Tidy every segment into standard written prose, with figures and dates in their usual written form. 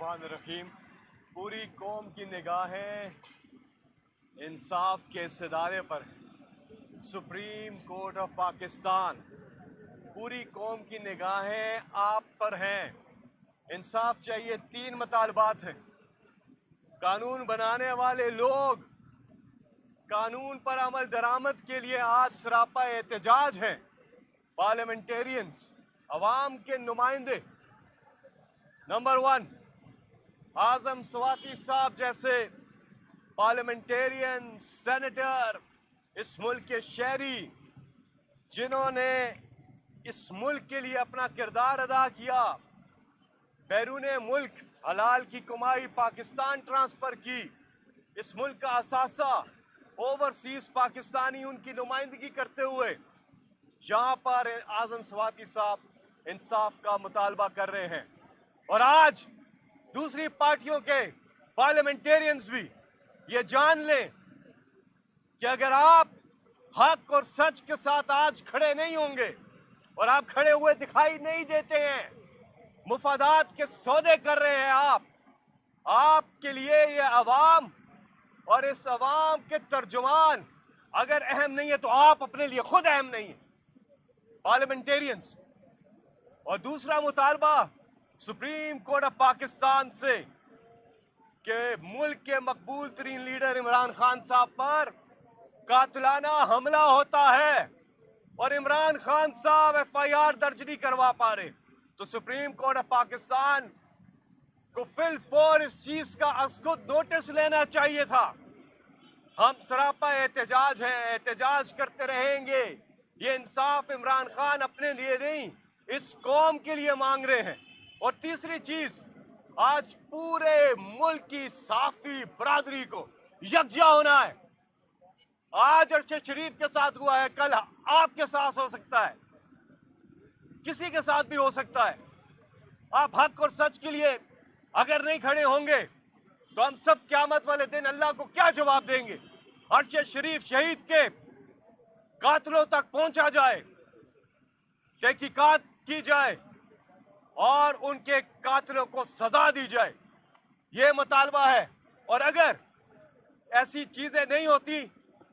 बिस्मिल्लाहिर्रहमानिर्रहीम। पूरी कौम की निगाहें इंसाफ के इस इदारे पर, सुप्रीम कोर्ट ऑफ पाकिस्तान, पूरी कौम की निगाहें आप पर हैं। इंसाफ चाहिए। 3 मुतालबात हैं। कानून बनाने वाले लोग कानून पर अमल दरामद के लिए आज सरापा एहतजाज हैं। पार्लियामेंटेरियंस, अवाम के नुमाइंदे, नंबर 1 आजम स्वाति साहब जैसे पार्लियामेंटेरियन, सेनेटर, इस मुल्क के शहरी, जिन्होंने इस मुल्क के लिए अपना किरदार अदा किया, बैरून मुल्क हलाल की कमाई पाकिस्तान ट्रांसफर की, इस मुल्क का असासा ओवरसीज पाकिस्तानी उनकी नुमाइंदगी करते हुए यहाँ पर आजम स्वाति साहब इंसाफ का मुतालबा कर रहे हैं। और आज दूसरी पार्टियों के पार्लियामेंटेरियंस भी ये जान लें कि अगर आप हक और सच के साथ आज खड़े नहीं होंगे और आप खड़े हुए दिखाई नहीं देते हैं, मुफादात के सौदे कर रहे हैं आपके लिए ये अवाम और इस अवाम के तर्जुमान अगर अहम नहीं है तो आप अपने लिए खुद अहम नहीं है, पार्लियामेंटेरियंस। और दूसरा मुतालबा सुप्रीम कोर्ट ऑफ पाकिस्तान से कि मुल्क के मकबूल तरीन लीडर इमरान खान साहब पर कातिलाना हमला होता है और इमरान खान साहब FIR दर्ज नहीं करवा पा रहे, तो सुप्रीम कोर्ट ऑफ पाकिस्तान को फिल फॉर इस चीज का असगुद नोटिस लेना चाहिए था। हम सरापा एहतजाज हैं, एहतजाज करते रहेंगे। ये इंसाफ इमरान खान अपने लिए नहीं, इस कौम के लिए मांग रहे हैं। और तीसरी चीज, आज पूरे मुल्क की साफी बरादरी को यकजा होना है। आज अरशद शरीफ के साथ हुआ है, कल आपके साथ हो सकता है, किसी के साथ भी हो सकता है। आप हक और सच के लिए अगर नहीं खड़े होंगे तो हम सब क़यामत वाले दिन अल्लाह को क्या जवाब देंगे। अरशद शरीफ शहीद के कातिलों तक पहुंचा जाए, तहकीकात की जाए और उनके कातिलों को सजा दी जाए, ये मुतालबा है। और अगर ऐसी चीजें नहीं होती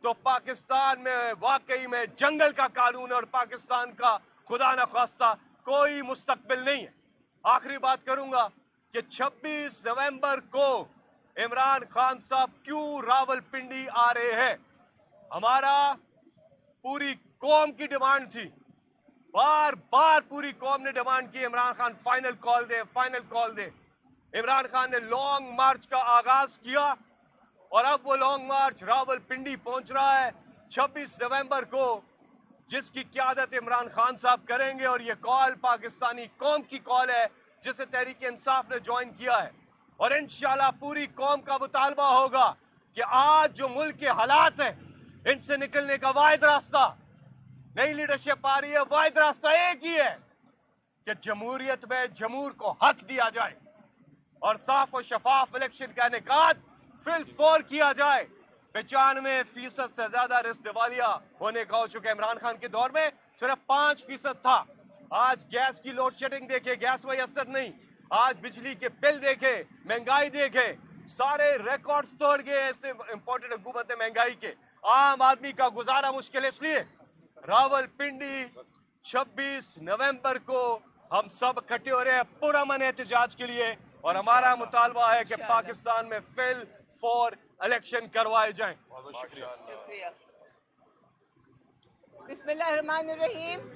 तो पाकिस्तान में वाकई में जंगल का कानून और पाकिस्तान का खुदा न खास्ता कोई मुस्तकबिल नहीं है। आखिरी बात करूंगा कि 26 नवंबर को इमरान खान साहब क्यों रावलपिंडी आ रहे हैं। हमारा पूरी कौम की डिमांड थी, बार बार पूरी कौम ने डिमांड की, इमरान खान फाइनल कॉल दे, फाइनल कॉल दे। इमरान खान ने लॉन्ग मार्च का आगाज किया और अब वो लॉन्ग मार्च रावलपिंडी पहुंच रहा है 26 नवंबर को, जिसकी क़यादत इमरान खान साहब करेंगे। और ये कॉल पाकिस्तानी कौम की कॉल है जिसे तहरीक इंसाफ ने ज्वाइन किया है। और इंशाल्लाह पूरी कौम का मुतालबा होगा कि आज जो मुल्क के हालात हैं, इनसे निकलने का वाहिद रास्ता, नई लीडरशिप आ रही है, वाहिद रास्ता एक ही है कि जमहूरियत में जमहूर को हक दिया जाए और साफ और शफाफ इलेक्शन का इनेकाद फिल फॉर किया जाए। 95% से ज्यादा रिस्क दिवालिया होने का हो चुका है। इमरान खान के दौर में सिर्फ 5% था। आज गैस की लोड शेडिंग देखे, गैस वही असर नहीं। आज बिजली के बिल देखे, महंगाई देखे, सारे रिकॉर्ड्स तोड़ गए ऐसे इंपोर्टेड हुकूमत महंगाई के। आम आदमी का गुजारा मुश्किल है, इसलिए रावलपिंडी 26 नवंबर को हम सब इकट्ठे हो रहे हैं पुरअमन एहतजाज के लिए। और हमारा मुतालबा है कि पाकिस्तान में फिल फॉर इलेक्शन करवाए जाएं। बहुत शुक्रिया। बिस्मिल्लाहिर्रहमानिर्रहीम।